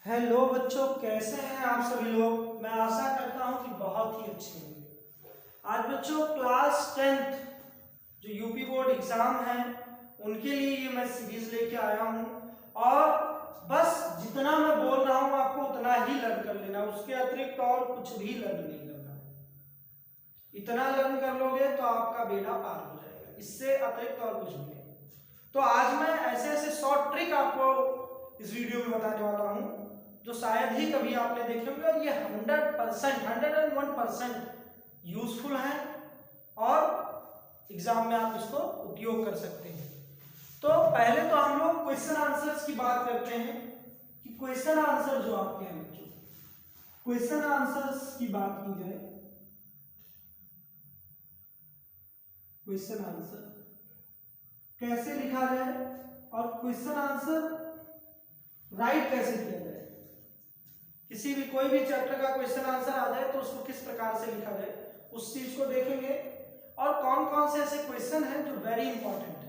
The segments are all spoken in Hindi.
हेलो बच्चों, कैसे हैं आप सभी लोग। मैं आशा करता हूं कि बहुत ही अच्छे होंगे। आज बच्चों क्लास 10th जो यूपी बोर्ड एग्जाम है उनके लिए ये मैं सीरीज लेके आया हूं। और बस जितना मैं बोल रहा हूं आपको उतना ही लर्न कर लेना, उसके अतिरिक्त और कुछ भी लर्न नहीं करना। इतना लर्न कर लोगे तो आपका बेड़ा पार हो जाएगा, इससे अतिरिक्त और कुछ भी नहीं। तो आज मैं ऐसे ऐसे शॉर्ट ट्रिक आपको इस वीडियो में बताने वाला हूं जो शायद ही कभी आपने देखे होंगे, और ये 101% यूजफुल है और एग्जाम में आप इसको उपयोग कर सकते हैं। तो पहले तो हम लोग क्वेश्चन आंसर्स की बात करते हैं कि क्वेश्चन आंसर जो आपके हैं बच्चों, क्वेश्चन आंसर्स की बात की जाए, क्वेश्चन आंसर कैसे लिखा जाए और क्वेश्चन आंसर राइट कैसे किया जाए। किसी भी कोई भी चैप्टर का क्वेश्चन आंसर आ जाए तो उसको किस प्रकार से लिखा जाए, उस चीज को देखेंगे। और कौन कौन से ऐसे क्वेश्चन हैं जो वेरी इंपॉर्टेंट है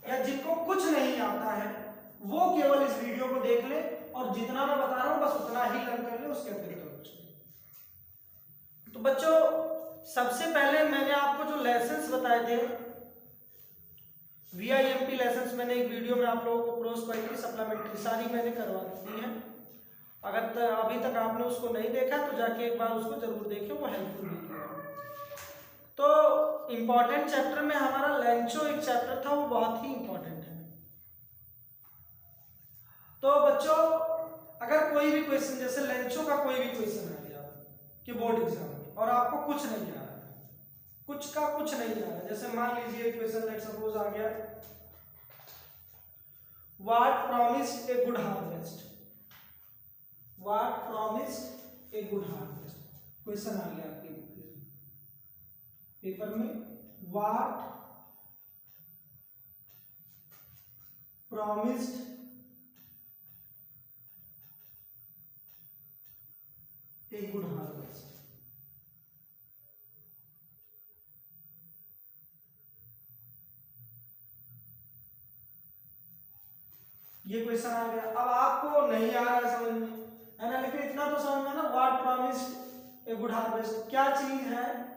या जिनको कुछ नहीं आता है वो केवल इस वीडियो को देख ले और जितना मैं बता रहा हूं बस उतना ही लर्न कर ले, उसके अतिरिक्त कुछ नहीं। तो बच्चों सबसे पहले मैंने आपको जो लेसन्स बताए थे VIMP लेसन्स, मैंने एक वीडियो में आप लोगों को प्रोस क्वालिटी सप्लीमेंट्री सारी मैंने करवा दी है। अगर अभी तक आपने उसको नहीं देखा तो जाके एक बार उसको जरूर देखें, वो हेल्पफुल वीडियो है। तो इंपॉर्टेंट चैप्टर में हमारा लेंचो एक चैप्टर था, वो बहुत ही इंपॉर्टेंट है। तो बच्चों अगर कोई भी क्वेश्चन, जैसे लेंचो का कोई भी क्वेश्चन आ गया कि बोर्ड एग्जाम में और आपको कुछ नहीं आ रहा है, कुछ का कुछ नहीं आ रहा है, जैसे मान लीजिए क्वेश्चन लेट सपोज आ गया what promised a good harvest, what promised a good harvest, question आ गया आपके पेपर में, what promised a good harvest. ये क्वेश्चन आ गया। अब आपको नहीं आ रहा है समझ में, है ना, लेकिन इतना तो समझ में ना, what promised a good harvest क्या चीज है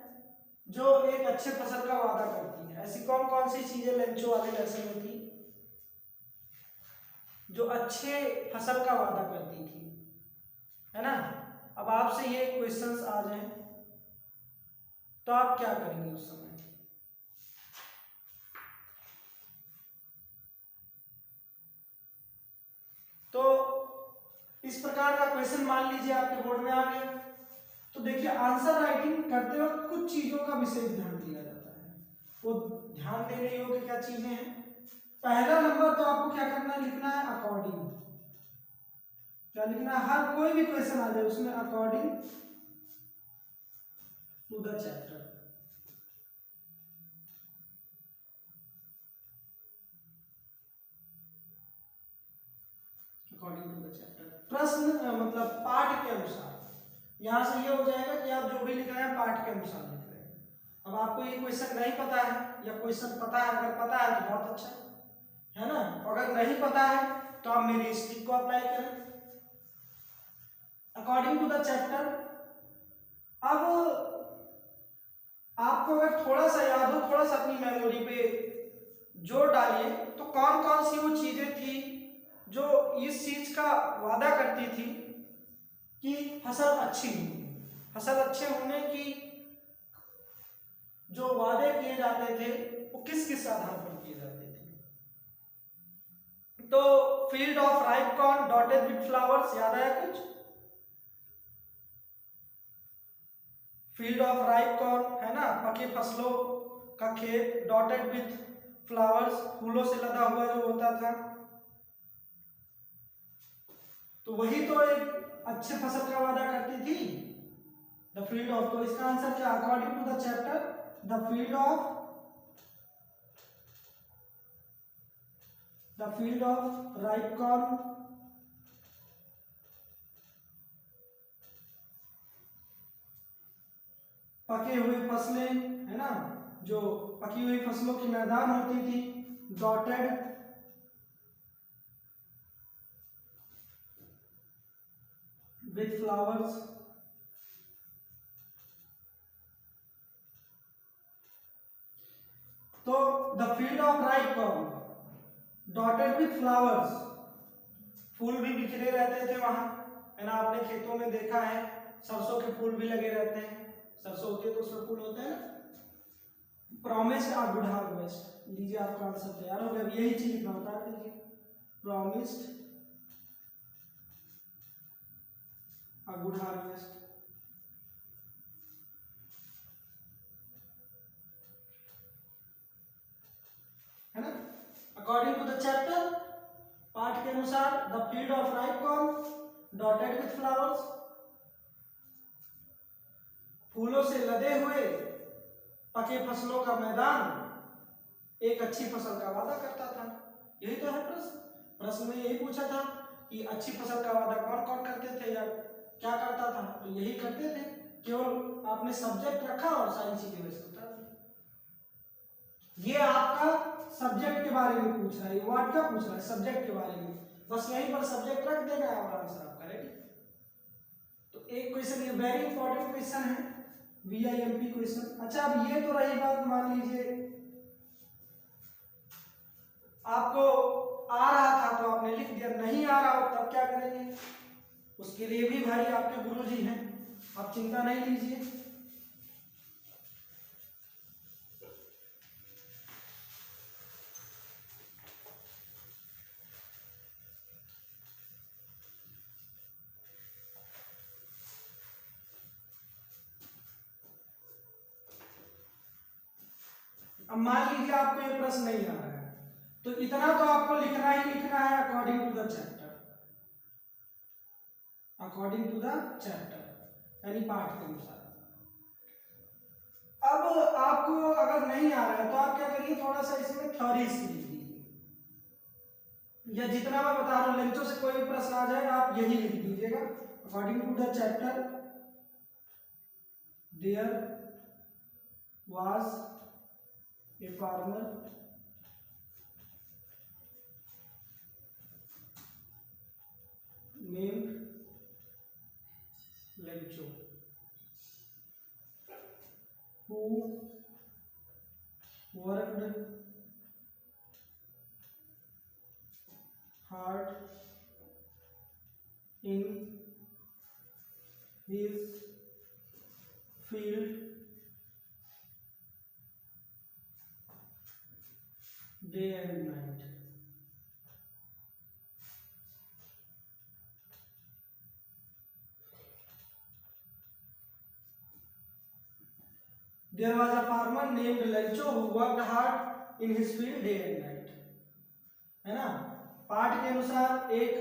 जो एक अच्छे फसल का वादा करती है। ऐसी कौन कौन सी चीजें लेंचो वाले लेसन में थी जो अच्छे फसल का वादा करती थी, है ना। अब आपसे ये क्वेश्चंस आ जाएं तो आप क्या करेंगे उस समय। तो इस प्रकार का क्वेश्चन मान लीजिए आपके बोर्ड में आ गया, तो देखिए आंसर राइटिंग करते वक्त कुछ चीजों का विशेष ध्यान दिया जाता है। वो ध्यान देने योग्य क्या चीजें हैं। पहला नंबर तो आपको क्या करना है, लिखना है अकॉर्डिंग। क्या लिखना है, हर कोई भी क्वेश्चन आ जाए उसमें according to the chapter. According to the chapter, प्रश्न मतलब पाठ के अनुसार। यहां से ये हो जाएगा कि आप जो भी लिख रहे हैं पाठ के अनुसार लिख रहे हैं। अब आपको ये क्वेश्चन नहीं पता है या क्वेश्चन पता है, अगर पता है तो बहुत अच्छा है ना, अगर नहीं पता है तो आप मेरी इस ट्रिक को अप्लाई करें अकॉर्डिंग टू द चैप्टर। अब आपको अगर थोड़ा सा याद हो, थोड़ा सा अपनी मेमोरी पे जोर डालिए, तो कौन कौन सी वो चीजें थी जो इस चीज का वादा करती थी कि फसल अच्छी होगी। फसल अच्छे होने की जो वादे किए जाते थे वो किस किस आधार पर किए जाते थे। तो field of ripe corn dotted with flowers, याद आया कुछ। फील्ड ऑफ राइप कॉर्न है ना, पके फसलों का खेत, डॉटेड विद फ्लावर्स, फूलों से लदा हुआ जो होता था, तो वही तो एक अच्छे फसल का वादा करती थी, द फील्ड ऑफ। तो इसका आंसर क्या, according to the chapter the field of ripe corn पके हुए फसलें, है ना, जो पकी हुई फसलों की मैदान होती थी, डॉटेड with flowers, तो the field of ripe corn dotted with flowers, फूल भी बिखरे रहते थे वहां, है ना। आपने खेतों में देखा है सरसों के फूल भी लगे रहते हैं, सरसों होती है तो उसमें फूल होते हैं ना। प्रॉमिस्ड अ गुड हार्वेस्ट, लीजिए आपका आंसर तैयार हो गया। अब यही चीज लिखना होता है, लीजिए प्रॉमिस्ड अ गुड हार्वेस्ट, है ना। अकॉर्डिंग टू द चैप्टर, पाठ के अनुसार the field of ripe corn dotted with flowers, फूलों से लदे हुए पके फसलों का मैदान एक अच्छी फसल का वादा करता था। यही तो है प्रश्न, प्रश्न में यही पूछा था कि अच्छी फसल का वादा कौन कौन करते थे या क्या करता था, तो यही करते थे। केवल आपने सब्जेक्ट रखा और सारी चीजें वैसे बता दी। ये आपका सब्जेक्ट के बारे में पूछ रहा है, वर्ड क्या पूछ रहा है, सब्जेक्ट के बारे में, बस यहीं पर सब्जेक्ट रख देना है और आंसर आपका रेडी। तो एक क्वेश्चन, ये वेरी इंपॉर्टेंट क्वेश्चन है, VIMP क्वेश्चन। अच्छा, अब ये तो रही बात, मान लीजिए आपको आ रहा था तो आपने लिख दिया, नहीं आ रहा हो तब क्या करेंगे, उसके लिए भी भाई आपके गुरुजी हैं, आप चिंता नहीं लीजिए। अब मान लीजिए आपको ये प्रश्न नहीं आ रहा है, तो इतना तो आपको लिखना ही लिखना है according to the chapter, according to the chapter यानी पाठ के अनुसार। अब आपको अगर नहीं आ रहा है तो आप क्या करिए, थोड़ा सा इसमें थ्योरीज लिख दीजिए, या जितना मैं बता रहा हूं लेंचों से कोई भी प्रश्न आ जाए आप यही लिख दीजिएगा। According to the chapter there was a farmer named Lencho who worked hard in his field day and night. There was a farmer named Lencho who worked hard in his field day and night, है ना। पाठ के अनुसार एक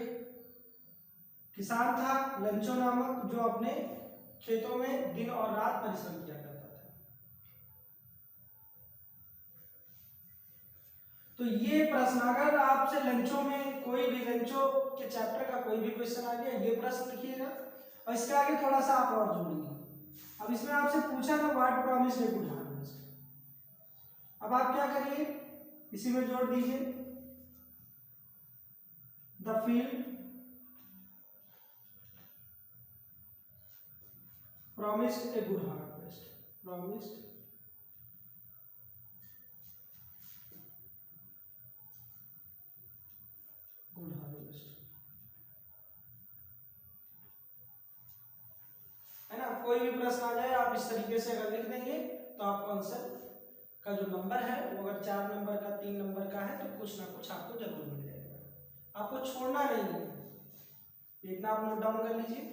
किसान था लेंचो नामक, जो अपने खेतों में दिन और रात परिश्रम किया करता था। तो ये प्रश्न, अगर आपसे लेंचो में कोई भी लेंचो के चैप्टर का कोई भी क्वेश्चन आ गया, ये प्रश्न लिखिएगा और इसके आगे थोड़ा सा आप और जोड़िए। अब इसमें आपसे पूछा ना what promised a good harvest, अब आप क्या करिए, इसी में जोड़ दीजिए the field promised a good harvest, promised good harvest, है ना। कोई भी प्रश्न आ जाए आप इस तरीके से अगर लिख देंगे तो आपको आंसर का जो नंबर है वो अगर 4 नंबर का 3 नंबर का है तो कुछ ना कुछ आपको जरूर मिल जाएगा, आपको छोड़ना नहीं है। इतना आप नोट डाउन कर लीजिए।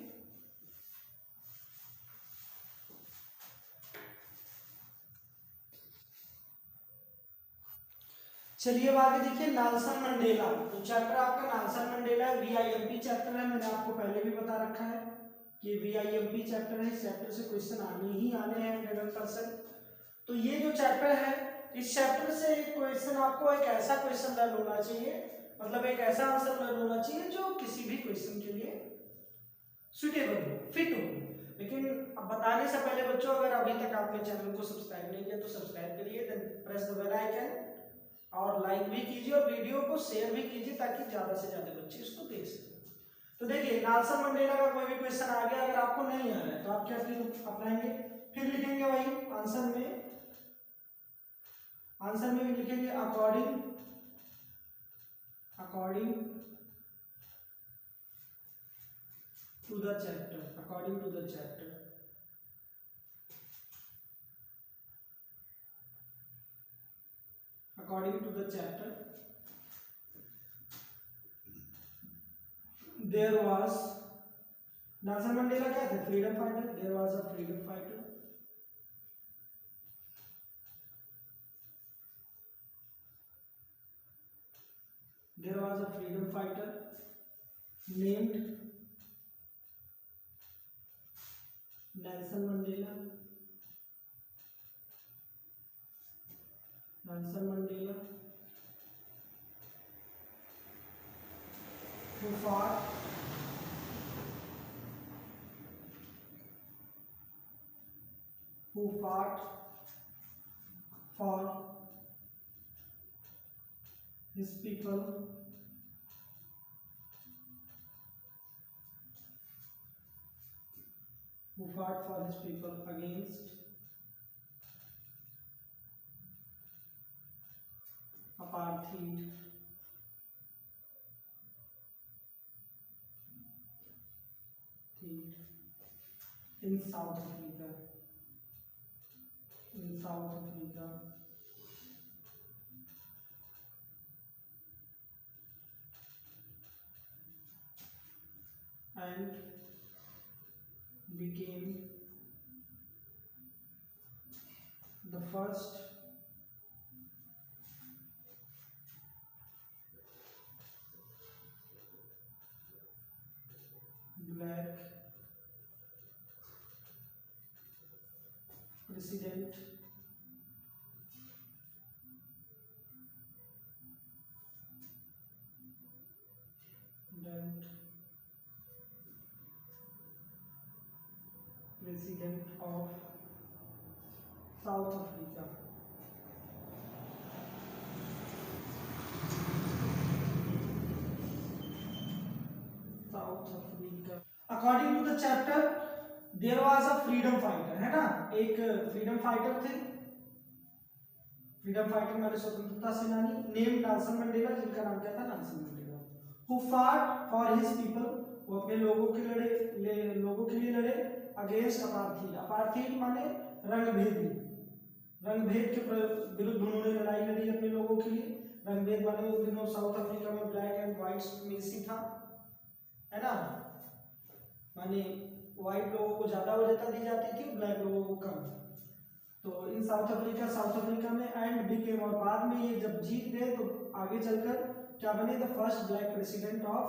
चलिए अब आगे देखिए, नेल्सन मंडेला। तो चैप्टर आपका नेल्सन मंडेला VIMP चैप्टर है, मैंने आपको पहले भी बता रखा है कि VIMP चैप्टर है, इस चैप्टर से क्वेश्चन आने ही आने हैं 100%। तो ये जो चैप्टर है, इस चैप्टर से एक क्वेश्चन आपको, एक ऐसा क्वेश्चन लर्न होना चाहिए, मतलब एक ऐसा आंसर लर्न होना चाहिए जो किसी भी क्वेश्चन के लिए सुटेबल हो, फिट हो। लेकिन अब बताने से पहले बच्चों, अगर अभी तक आपने चैनल को सब्सक्राइब नहीं किया तो सब्सक्राइब करिए, then press the bell icon और लाइक भी कीजिए और वीडियो को शेयर भी कीजिए ताकि ज्यादा से ज्यादा बच्चे इसको देख सकें। तो देखिए नेल्सन मंडेला का कोई भी क्वेश्चन आ गया, अगर आपको नहीं आ रहा है तो आप क्या ट्रिक अपनाएंगे, फिर लिखेंगे वही आंसर में भी लिखेंगे according to the chapter, according to the chapter. According to the chapter, there was Nelson Mandela क्या थे, freedom fighter. There was a freedom fighter, there was a freedom fighter named Nelson Mandela. Nelson Mandela who fought for his people against apartheid in South Africa, and became the first black president of South Africa। According to the chapter there was a freedom fighter, है ना, एक फ्रीडम फाइटर थे, फ्रीडम फाइटर माने स्वतंत्रता सेनानी, नेम नेल्सन मंडेला, जिनका नाम क्या था, नेल्सन मंडेला। हु फाट फॉर हिज पीपल, वो अपने लोगों के लिए लड़े अगेंस्ट अपार्थीड। अपार्थीड माने रंगभेद के विरुद्ध उन्होंने लड़ाई लड़ी अपने लोगों के लिए। रंगभेद माने उन दिनों साउथ अफ्रीका में ब्लैक एंड व्हाइट सुप्रीमेसी था, है ना, माने व्हाइट लोगों को ज्यादा वरीयता दी जाती थी, ब्लैक लोगों को कम। तो इन साउथ अफ्रीका में एंड बिकेम, और बाद में ये जब जीत गए तो आगे चलकर क्या बने, the first black president of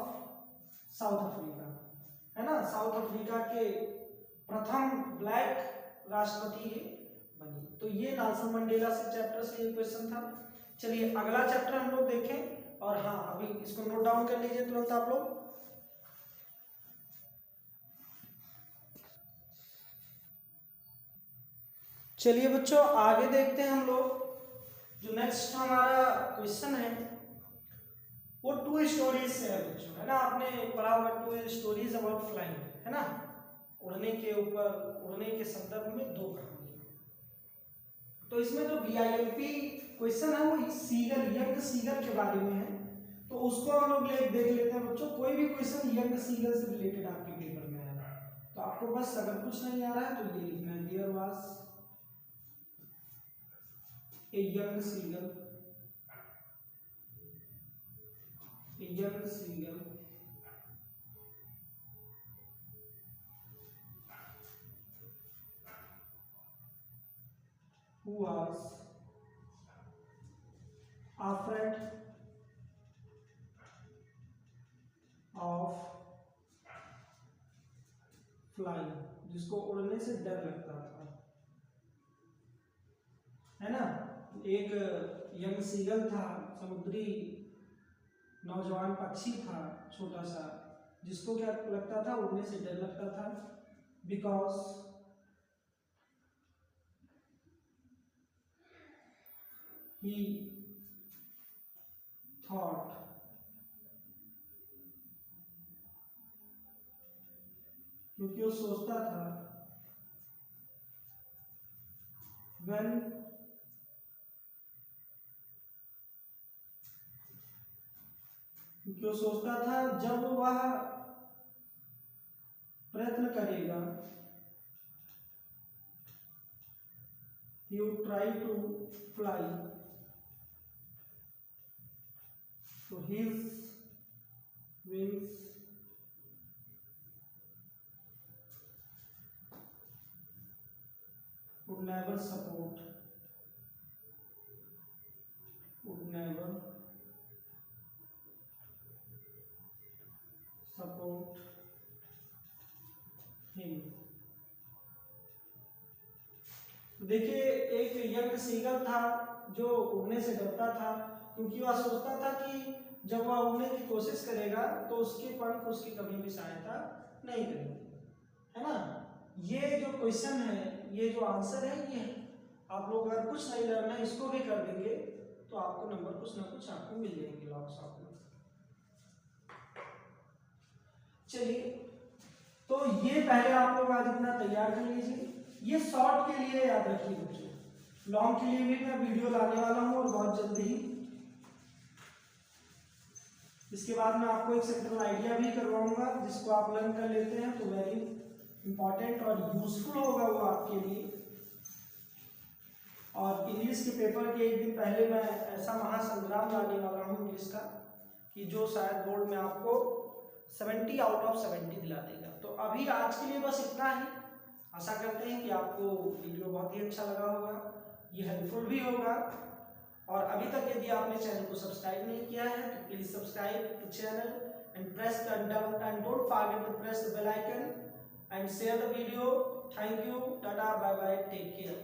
south Africa, है ना, साउथ अफ्रीका के प्रथम ब्लैक राष्ट्रपति ये बनी। तो ये नेल्सन मंडेला से चैप्टर से ये क्वेश्चन था। चलिए अगला चैप्टर हम लोग देखें, और हाँ अभी इसको नोट डाउन कर लीजिए तुरंत आप लोग। चलिए बच्चों आगे देखते हैं हम लोग। जो नेक्स्ट हमारा क्वेश्चन है वो 2 स्टोरीज से है बच्चों, है ना, आपने पढ़ा होगा 2 स्टोरीज अबाउट फ्लाइंग, है ना, उड़ने के संदर्भ में 2 कहानी। तो इसमें जो VIMP क्वेश्चन है वो यंग सीगल के बारे में है, तो उसको हम लोग देख लेते हैं बच्चों। कोई भी क्वेश्चन यंग सीगल से रिलेटेड आपके पेपर में आया तो आपको बस अगर कुछ नहीं आ रहा है तो ये लिखना है, there was a young seagull who was afraid of flying, जिसको उड़ने से डर लगता था, है ना। एक यंग सीगल था, समुद्री नौजवान पक्षी था छोटा सा, जिसको क्या लगता था, उड़ने से डर लगता था। बिकॉज he thought क्योंकि वो सोचता था when क्योंकि वो सोचता था जब वह प्रयत्न करेगा, he would try to fly, so his wings would never support, would never support him। देखिए, एक यंग सीगल था जो उड़ने से डरता था, क्योंकि वह सोचता था कि जब वह उड़ने की कोशिश करेगा तो उसके पंख उसकी कभी भी सहायता नहीं करेंगे, है ना। ये जो क्वेश्चन है, ये जो आंसर है, ये आप लोग अगर कुछ नहीं लर्न है इसको भी कर देंगे तो आपको नंबर कुछ ना कुछ आपको मिल जाएंगे लॉग्स ऑफ में। चलिए, तो ये पहले आप लोग आज इतना तैयार कर लीजिए। ये शॉर्ट के लिए याद रखिए बच्चों, लॉन्ग के लिए भी मैं वीडियो लाने वाला हूँ और बहुत जल्दी ही। इसके बाद मैं आपको एक सेंट्रल आइडिया भी करवाऊंगा जिसको आप लर्न कर लेते हैं तो वेरी इंपॉर्टेंट और यूजफुल होगा वो आपके लिए। और इंग्लिश के पेपर के एक दिन पहले मैं ऐसा महासंग्राम लाने वाला हूँ इंग्लिश का कि जो शायद बोर्ड में आपको 70 आउट ऑफ 70 दिला देगा। तो अभी आज के लिए बस इतना ही। आशा करते हैं कि आपको वीडियो बहुत ही अच्छा लगा होगा, ये हेल्पफुल भी होगा। और अभी तक यदि आपने चैनल को सब्सक्राइब नहीं किया है तो please subscribe the channel and press the and don't forget to press the bell icon and share the video. Thank you, tata, bye bye, take care.